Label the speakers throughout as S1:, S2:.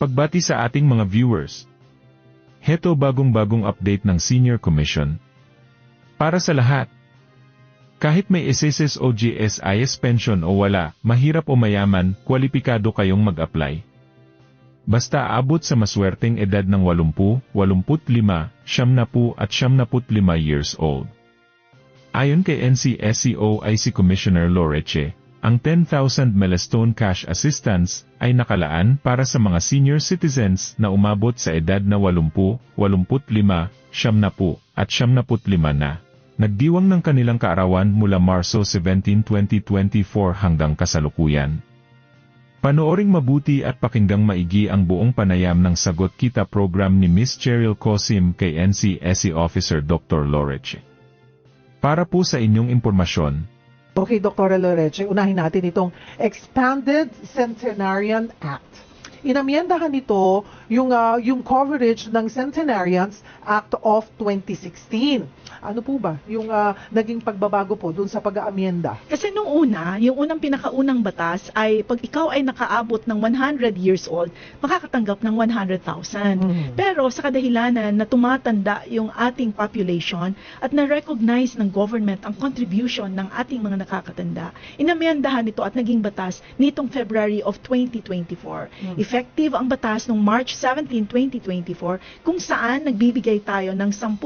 S1: Pagbati sa ating mga viewers. Heto bagong-bagong update ng Senior Commission. Para sa lahat. Kahit may SSS o GSIS pension o wala, mahirap o mayaman, kwalipikado kayong mag-apply. Basta aabot sa maswerteng edad ng 80, 85, 70 at 75 years old. Ayon kay NCSEOIC Commissioner Loreche, ang 10,000 milestone cash assistance ay nakalaan para sa mga senior citizens na umabot sa edad na 80, 85, 70 at 75 na. Nagdiwang ng kanilang kaarawan mula Marso 17, 2024 hanggang kasalukuyan. Panooring mabuti at pakinggang maigi ang buong panayam ng Sagot Kita program ni Ms. Cheryl Cosim kay NCSE Officer Dr. Loreche. Para po sa inyong impormasyon.
S2: Okay, Dr. Loreche, unahin natin itong Expanded Centenarian Act. Inamyendahan nito yung coverage ng Centenarians Act of 2016. Ano po ba yung naging pagbabago po dun sa pag-aamyenda?
S3: Kasi nung una, yung unang pinakaunang batas ay pag ikaw ay nakaabot ng 100 years old, makakatanggap ng 100,000. Pero sa kadahilanan na tumatanda yung ating population at na-recognize ng government ang contribution ng ating mga nakakatanda, inamyendahan ito at naging batas nitong February of 2024. Effective ang batas noong March 17, 2024, kung saan nagbibigay tayo ng 10,000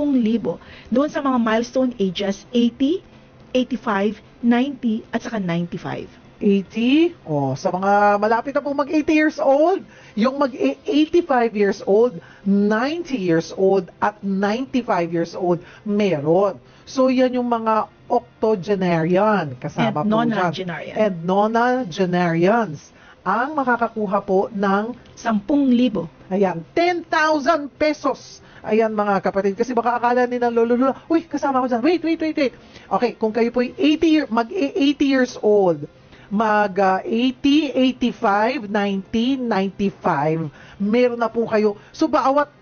S3: doon sa mga milestone ages 80, 85, 90 at saka 95.
S2: 80, sa mga malapit na po mag-80 years old, yung mag-85 years old, 90 years old, at 95 years old, meron. So, yan yung mga octogenarian, kasama
S3: And
S2: po
S3: nonagenarian.
S2: And nonagenarians, ang makakakuha po ng
S3: 10,000.
S2: ayan, 10,000 pesos. Ayan mga kapatid, kasi baka akala nila lolo, uy, kasama ko dyan. Wait. Okay, kung kayo po mag-80 years old, mag-80, 85, 90, 95, meron na po kayo. So, bawat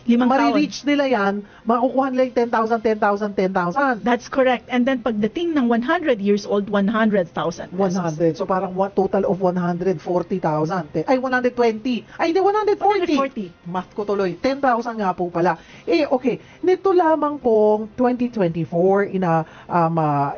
S3: 5 taon.
S2: marireach nila yan, makukuha nila yung 10,000, 10,000, 10,000.
S3: That's correct. And then pagdating ng 100 years old, 100,000 pesos.
S2: 100. So, parang total of 140,000. Ay, 120. Ay, hindi, 140.
S3: 140.
S2: Math ko tuloy. 10,000 nga po pala. Okay. Nito lamang pong 2024,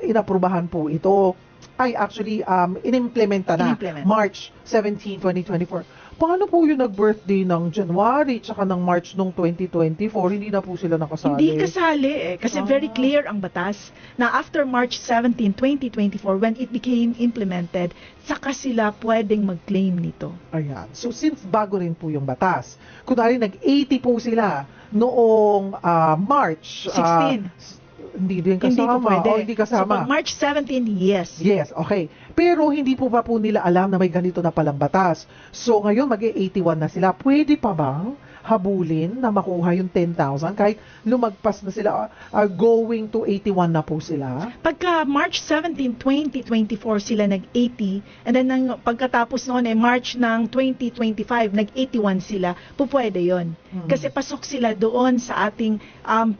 S2: inaprubahan po ito. Ay, actually, inimplementa na. March 17, 2024. Paano po yung nag-birthday ng January tsaka ng March nung 2024? Hindi na po sila nakasali.
S3: Hindi kasali kasi very clear ang batas na after March 17, 2024, when it became implemented, saka sila pwedeng mag-claim nito.
S2: Ayan. So, since bago rin po yung batas, kunwari nag-80 po sila noong March
S3: 16.
S2: Hindi din
S3: Hindi
S2: kasama.
S3: po pwede.
S2: Hindi kasama.
S3: So, pag March 17, yes.
S2: Yes, okay. Pero hindi po pa po nila alam na may ganito na palang batas. So ngayon mag-81 na sila. Pwede pa bang habulin na makuha yung 10,000 kahit lumagpas na sila, going to 81 na po sila?
S3: Pagka March 17, 2024 sila nag-80, and then pagkatapos noon March ng 2025, nag-81 sila, pwede yon. Kasi pasok sila doon sa ating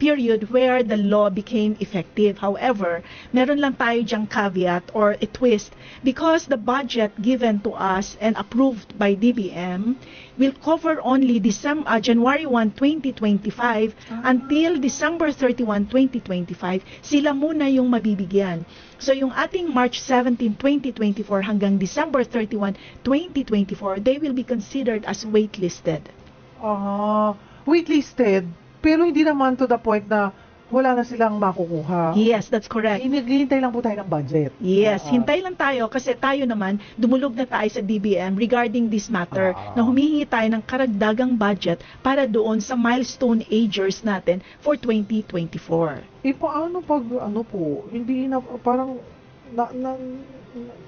S3: period where the law became effective. However, meron lang tayo dyang caveat or a twist because the budget given to us and approved by DBM will cover only January 1, 2025 until December 31, 2025. Sila muna yung mabibigyan. So yung ating March 17, 2024 hanggang December 31, 2024, they will be considered as waitlisted.
S2: Waitlisted, pero hindi naman to the point na wala na silang makukuha.
S3: Yes, that's correct.
S2: Hinihintay lang po tayo ng budget.
S3: Yes, hintay lang tayo kasi tayo naman dumulog na tayo sa DBM regarding this matter na humihingi tayo ng karagdagang budget para doon sa milestone agers natin for 2024.
S2: Paano pag hindi na parang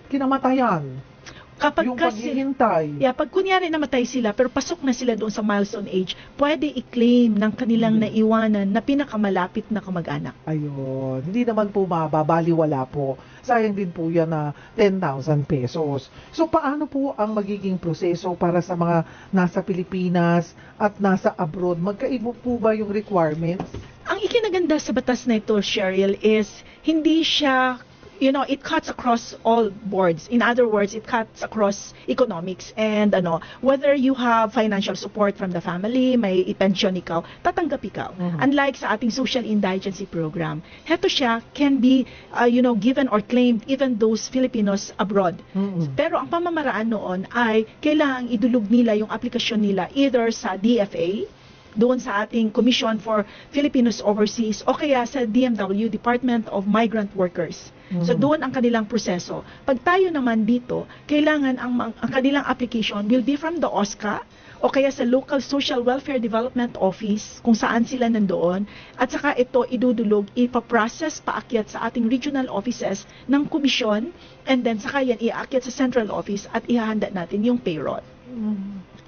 S2: kinamatayan?
S3: Kapag
S2: Yung
S3: kasi,
S2: paghihintay.
S3: pag kunyari namatay sila pero pasok na sila doon sa milestone age, pwede i-claim ng kanilang naiwanan na pinakamalapit na kamag-anak.
S2: Ayun. Hindi naman po mababaliwala po. Sayang din po yan na 10,000 pesos. So, paano po ang magiging proseso para sa mga nasa Pilipinas at nasa abroad? Magkaiba po ba yung requirements?
S3: Ang ikinaganda sa batas na ito, Cheryl, is hindi siya it cuts across all boards. In other words, it cuts across economics and whether you have financial support from the family, may pension ikaw, tatanggap ikaw. Unlike sa ating social indigency program, heto siya can be given or claimed even those Filipinos abroad. Pero ang pamamaraan noon ay kailangang idulog nila yung aplikasyon nila either sa DFA, doon sa ating Commission for Filipinos Overseas o kaya sa DMW, Department of Migrant Workers. So doon ang kanilang proseso. Pag tayo naman dito, kailangan ang kanilang application will be from the OSCA o kaya sa Local Social Welfare Development Office kung saan sila nandoon at saka ito idudulog, ipaprocess paakyat sa ating regional offices ng komisyon and then saka yan iaakyat sa central office at ihahanda natin yung payroll.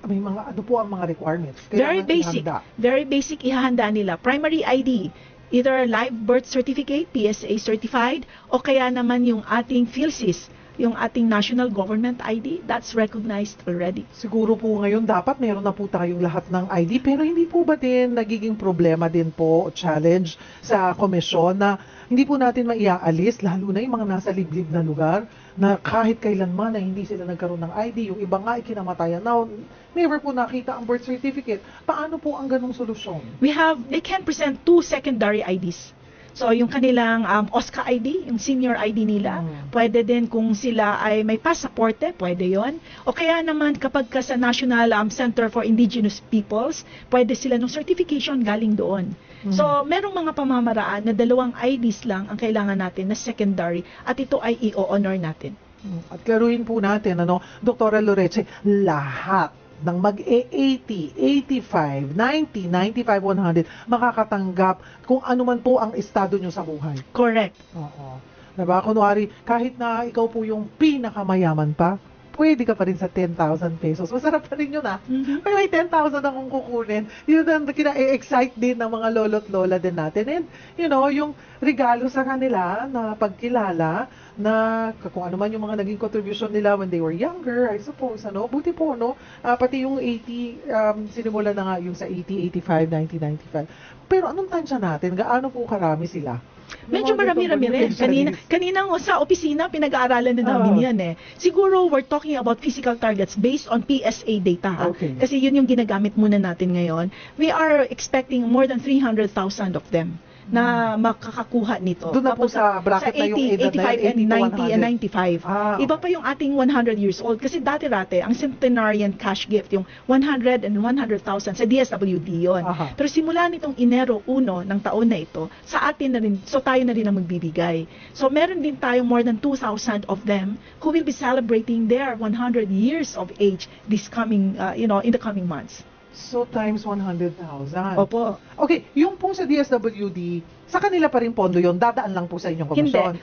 S2: May mga ano po ang mga requirements?
S3: Very
S2: Kailangan
S3: basic.
S2: ihanda.
S3: Very basic ihahanda nila. Primary ID, either live birth certificate, PSA certified, o kaya naman yung ating PhilSys, yung ating national government ID, that's recognized already.
S2: Siguro po ngayon dapat meron na po tayong lahat ng ID, pero hindi po ba din nagiging problema din po, challenge sa komisyon na hindi po natin maiaalis, lalo na yung mga nasa liblib na lugar, na kahit kailanman na hindi sila nagkaroon ng ID, yung iba nga ay kinamatayan. Now, never po nakita ang birth certificate. Paano po ang ganong solusyon?
S3: They can present 2 secondary IDs. So, yung kanilang OSCA ID, yung senior ID nila, pwede din kung sila ay may pasaporte, pwede yon. O kaya naman kapag ka sa National Center for Indigenous Peoples, pwede sila ng certification galing doon. So, merong mga pamamaraan na 2 IDs lang ang kailangan natin na secondary at ito ay i-honor natin.
S2: At klaruhin po natin, Dr. Loreche, lahat ng mag-80, 85, 90, 95, 100, makakatanggap kung ano man po ang estado nyo sa buhay.
S3: Correct.
S2: Oo. Diba? Kunwari, kahit na ikaw po yung pinakamayaman pa, pwede ka pa rin sa 10,000 pesos. Masarap pa rin yun Pero may 10,000 akong kukunin. Yun ang kina-excite din ng mga lolo't lola din natin. And, yung regalo sa kanila na pagkilala na kung ano man yung mga naging contribution nila when they were younger, I suppose, Buti po, pati yung 80, sinimula na nga yung sa 80, 85, 90, 95. Pero anong tansya natin? Gaano po karami sila?
S3: Medyo marami-rami rin. Kanina sa opisina, pinag-aaralan na namin yan Siguro, we're talking about physical targets based on PSA data.
S2: Okay.
S3: Kasi yun yung ginagamit muna natin ngayon. We are expecting more than 300,000 of them na makakakuha nito.
S2: Doon na po sa bracket na yung edad na yun,
S3: 85 and 90 and 95.
S2: Okay.
S3: Iba pa yung ating 100 years old. Kasi dati-rate, ang centenarian cash gift, yung 100 and 100,000 sa DSWD yun. Pero simula nitong Enero 1 ng taon na ito, sa atin na rin, so tayo na rin ang magbibigay. So meron din tayo more than 2,000 of them who will be celebrating their 100 years of age this coming, in the coming months.
S2: So, times 100,000.
S3: Opo.
S2: Okay, yung po sa DSWD, sa kanila pa rin pondo yon, dadaan lang po sa inyong
S3: Hindi.
S2: komisyon.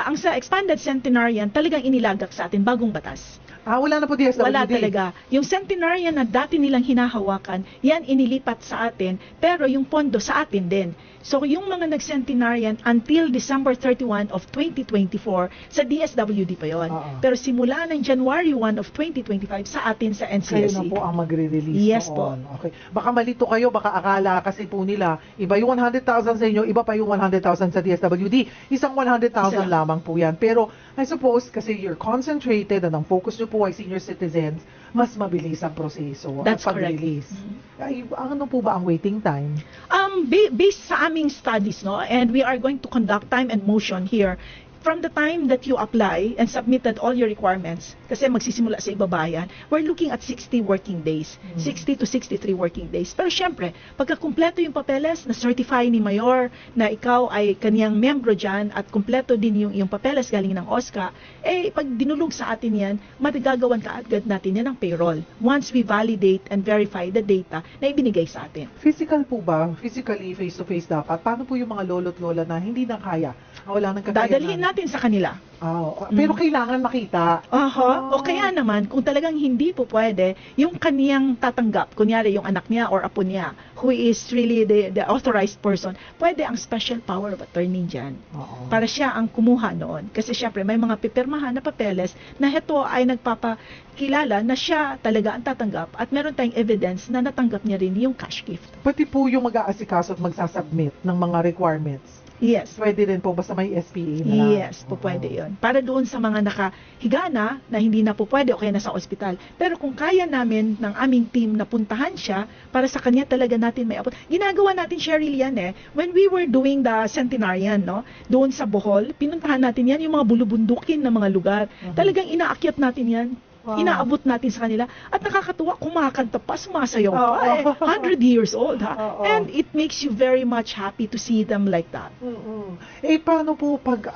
S3: Ang sa expanded centenarian, talagang inilagak sa atin bagong batas.
S2: Wala na po DSWD.
S3: Wala talaga. Yung centenarian na dati nilang hinahawakan, yan inilipat sa atin, pero yung pondo sa atin din. So yung mga nag-centenarian until December 31 of 2024, sa DSWD pa yon. Pero simula ng January 1 of 2025, sa atin sa
S2: Kayo na
S3: NCSE.
S2: po ang magre-release
S3: Yes
S2: noon. Okay. Baka malito kayo, baka akala kasi po nila, iba yung 100,000 sa inyo, iba pa yung 100,000 sa DSWD. Isang 100,000 lamang po yan. Pero I suppose, kasi you're concentrated at ang focus nyo po ay senior citizens, mas mabilis ang proseso
S3: That's
S2: at pag-release. Ay, ano po ba ang waiting time?
S3: Based sa aming studies, and we are going to conduct time and motion here. From the time that you apply and submitted all your requirements, kasi magsisimula sa ibabayan, we're looking at 60 working days. 60 to 63 working days. Pero syempre, pagka kumpleto yung papeles, na certify ni Mayor na ikaw ay kaniyang membro dyan at kumpleto din yung papeles galing ng OSCA, pag dinulog sa atin yan, magagawan ka agad natin yan ng payroll. Once we validate and verify the data na ibinigay sa atin.
S2: Physical po ba? Physically, face-to-face dapat? Paano po yung mga lolo't lola na hindi na kaya? Wala nang kakayanan?
S3: Dadalhin natin sa kanila.
S2: Pero kailangan makita.
S3: O kaya naman, kung talagang hindi po pwede, yung kaniyang tatanggap, kunyari yung anak niya or apo niya, who is really the authorized person, pwede ang special power of attorney dyan. Para siya ang kumuha noon. Kasi syempre, may mga pipirmahan na papeles na ito ay nagpapakilala na siya talaga ang tatanggap at meron tayong evidence na natanggap niya rin yung cash gift.
S2: Pati po yung mag-aasikaso at magsasubmit ng mga requirements.
S3: Yes.
S2: Pwede rin po, basta may SPA na lang.
S3: Yes, po pwede yun. Para doon sa mga nakahiga na hindi na po pwede o kaya nasa ospital. Pero kung kaya namin ng aming team na puntahan siya, para sa kanya talaga natin may abot. Ginagawa natin, Cheryl, yan eh. When we were doing the centenarian, no, doon sa Bohol, pinuntahan natin yan, yung mga bulubundukin na mga lugar. Talagang inaakyat natin yan.
S2: Wow.
S3: Inaabot natin sa kanila. At nakakatuwa, kumakanta pa, sumasayaw pa.
S2: Oo.
S3: 100 years old, ha?
S2: Oo.
S3: And it makes you very much happy to see them like that.
S2: Paano po pag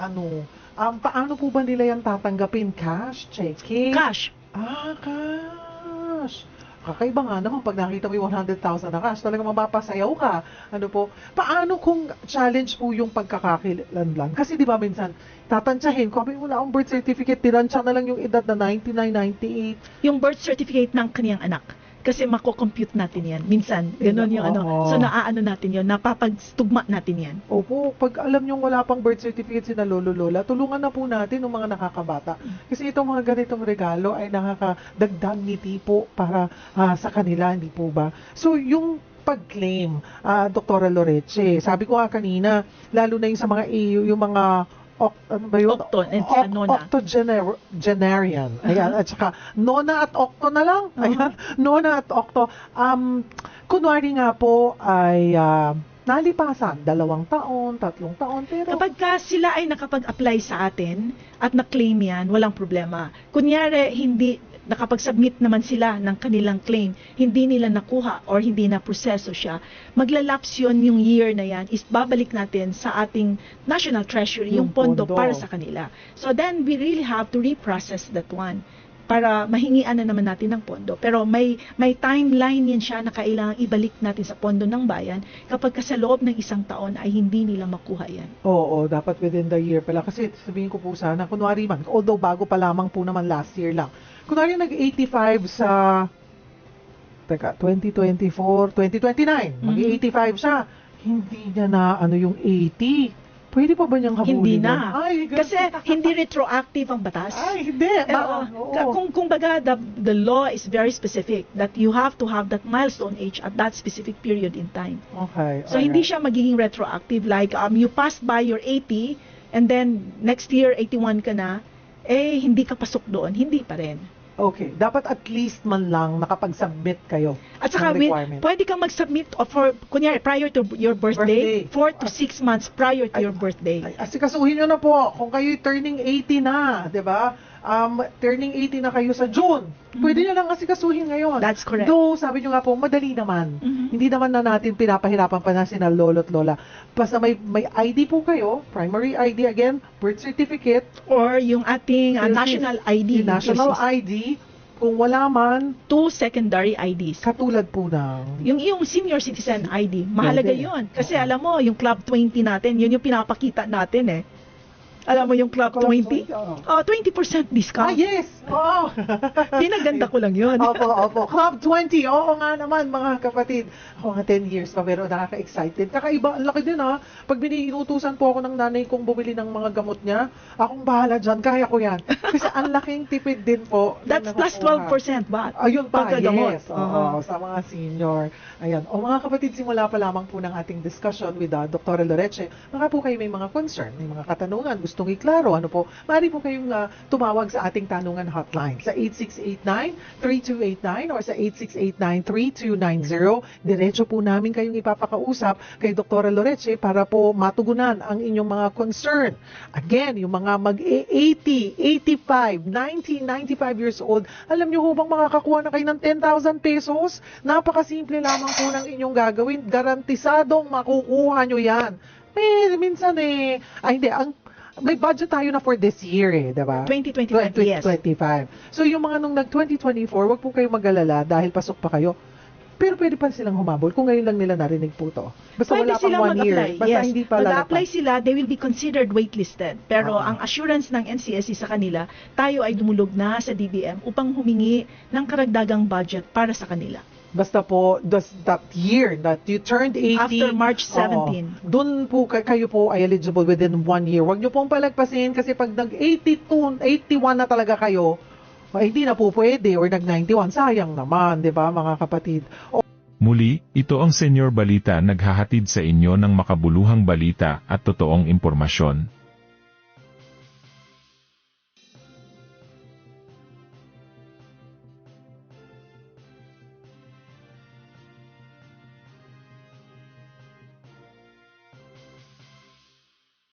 S2: paano po ba nila yan tatanggapin? Cash? Checking?
S3: Cash.
S2: Cash. Kakaiba nga naman pag nakita mo yung 100,000 na cash, talagang mapapasayaw ka. Ano po? Paano kung challenge po yung pagkakakilanlan? Kasi di ba minsan, tatantsahin, kung wala akong birth certificate, tinansya na lang yung edad na 99, 98.
S3: Yung birth certificate ng kaniyang anak. Kasi mako-compute natin yan. Minsan, ganun yung
S2: Oo.
S3: So, naaano natin yun, napapagtugma natin yan.
S2: Opo, pag alam nyo wala pang birth certificate sina lolo-lola, tulungan na po natin ng mga nakakabata. Kasi itong mga ganitong regalo ay nakakadagdag ngiti po para sa kanila, hindi po ba? So, yung pag-claim, Dr. Loreche, sabi ko nga kanina, lalo na yung sa mga yung mga ano ba yun?
S3: Octo and nona.
S2: Octogenarian. Ayan, at saka nona at octo na lang. Ayan, nona at octo. Kunwari nga po ay nalipasan, 2 taon, 3 taon, pero
S3: Kapag ka sila ay nakapag-apply sa atin at na-claim yan, walang problema. Kunyari, hindi nakapag-submit naman sila ng kanilang claim, hindi nila nakuha or hindi na proseso siya, maglalapse yun yung year na yan, is babalik natin sa ating National Treasury yung pondo para sa kanila. So then, we really have to reprocess that one para mahingian na naman natin ng pondo. Pero may timeline yan siya na kailangang ibalik natin sa pondo ng bayan kapag sa loob ng 1 taon ay hindi nila makuha yan.
S2: oo, dapat within the year pala. Kasi sabihin ko po sana, kunwari man, although bago pa lamang po naman last year lang, kunwari nag-85 sa 2024, 2029, mag-85 siya, hindi niya na yung 80. Pwede pa ba niyang habulin?
S3: Hindi
S2: yun?
S3: na.
S2: Ay,
S3: Kasi hindi retroactive ang batas.
S2: Ay, hindi. Oo.
S3: Kung baga, the law is very specific that you have to have that milestone age at that specific period in time.
S2: Okay.
S3: So hindi siya magiging retroactive like you passed by your 80 and then next year 81 ka na, hindi ka pasok doon, hindi pa rin.
S2: Okay. Dapat at least man lang nakapag-submit kayo
S3: At saka,
S2: ng requirement.
S3: pwede kang mag-submit kunyari, prior to your birthday, 4 to 6 months prior to your birthday.
S2: Ay, asikasuhin nyo na po kung kayo turning 80 na, di ba? Turning 80 na kayo sa June. Pwede nyo lang asikasuhin ngayon.
S3: That's correct.
S2: Though, sabi nyo nga po, madali naman.
S3: Mhm.
S2: Hindi naman na natin pinapahirapan pa na sina lolo't lola. Basta may ID po kayo, primary ID again, birth certificate,
S3: Or yung ating
S2: Yung
S3: national ID.
S2: yung national ID, kung wala man,
S3: 2 secondary IDs.
S2: katulad po ng
S3: Yung senior citizen ID, mahalaga
S2: Pwede.
S3: yun. Kasi alam mo, yung Club 20 natin, yun yung pinapakita natin eh. Alam mo yung Club 20? Oh, 20% discount.
S2: yes! Oo!
S3: Pinaganda ko lang yun.
S2: Opo. Club 20. Oo nga naman, mga kapatid. Ako nga 10 years pa, pero nakaka-excited. Kakaiba, ang laki din ha. Pag biniinutusan po ako ng nanay kong bumili ng mga gamot niya, akong bahala dyan, kaya ko yan. Kasi ang laking tipid din po.
S3: That's
S2: na
S3: plus
S2: nakukuha.
S3: 12% ba?
S2: Ayun pa,
S3: Pagkagamot.
S2: yes. Oo, sa mga senior. Ayan. O mga kapatid, simula pa lamang po ng ating discussion with Dr. Loreche. Baka po kayo may mga concern, may mga katanungan, gustong iklaro, ano po, maaari po kayong tumawag sa ating tanungan hotline sa 8689-3289 or sa 8689-3290. Diretso po namin kayong ipapakausap kay Dr. Loreche para po matugunan ang inyong mga concern. Again, yung mga mag-80, 85, 90, 95 years old, alam nyo ho bang makakakuha na kayo ng 10,000 pesos? Napakasimple lamang po ng inyong gagawin. Garantisadong makukuha nyo yan. Minsan hindi, may budget tayo na for this year diba?
S3: 2025, yes.
S2: 2025. So yung mga nung nag-2024, wag po kayo mag-alala dahil pasok pa kayo. Pero pwede pa silang humabol kung ngayon lang nila narinig po to. Basta
S3: Pwede
S2: wala pang
S3: silang
S2: 1 year.
S3: mag-apply.
S2: Basta
S3: Yes.
S2: hindi pa
S3: Mag-apply
S2: lalagpas.
S3: sila, they will be considered waitlisted. Pero
S2: Oo.
S3: ang assurance ng NCSC sa kanila, tayo ay dumulog na sa DBM upang humingi ng karagdagang budget para sa kanila.
S2: Basta po, that year that you turned 80.
S3: After March 17.
S2: Doon po kayo po ay eligible within 1 year. Huwag nyo pong palagpasin kasi pag nag-82, 81 na talaga kayo, hindi na po pwede or nag-91. Sayang naman, di ba mga kapatid?
S1: Muli, ito ang Senyor Balita naghahatid sa inyo ng makabuluhang balita at totoong impormasyon.